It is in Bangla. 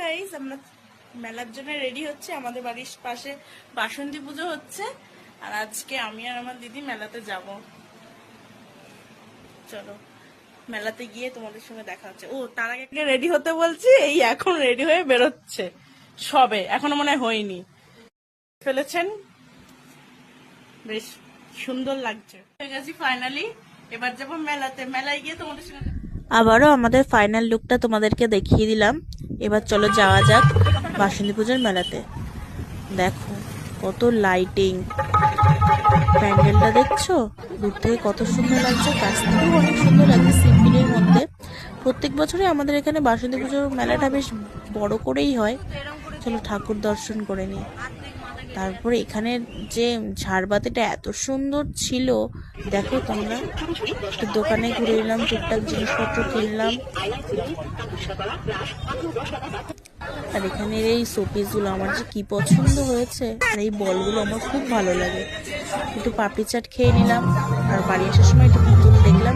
গাইস, আমরা মেলার জন্য রেডি হচ্ছে। আমাদের বাড়ির পাশে বাসন্তী পুজো হচ্ছে, আর আজকে আমি আর আমার দিদি মেলাতে যাব। চলো মেলাতে গিয়ে তোমাদের সঙ্গে দেখা হচ্ছে। ও, তার আগে রেডি হতে বলছি, এই এখন রেডি হয়ে বেরোচ্ছে সবে, এখনো মনে হয় হয়নি। ফেলেছেন, বেশ সুন্দর লাগছে। হয়ে গেছি ফাইনালি, এবার যাবো মেলাতে। মেলায় গিয়ে তোমাদের সঙ্গে আবারও আমাদের ফাইনাল লুকটা তোমাদেরকে দেখিয়ে দিলাম। এবার চলো যাওয়া যাক বাসন্তী পুজোর মেলাতে। দেখো কত লাইটিং, প্যান্ডেলটা দেখছো দূর থেকে কত সুন্দর লাগছে, কাছ থেকেও অনেক সুন্দর লাগছে সিম্পলের মধ্যে। প্রত্যেক বছরই আমাদের এখানে বাসন্তী পুজোর মেলাটা বেশ বড় করেই হয়। চলো ঠাকুর দর্শন করে নিই। তারপরে এখানে যে ঝাড়বাতিটা এত সুন্দর ছিল, দেখো তোমরা। একটু দোকানে ঘুরে এলাম, টুকটাক জিনিসপত্র কিনলাম। আর এখানের এই শোপিসগুলো আমার যে কি পছন্দ হয়েছে, আর এই বলগুলো আমার খুব ভালো লাগে। একটু পাপড়ি চাট খেয়ে নিলাম, আর বাড়ি আসার সময় একটু পুতুল দেখলাম।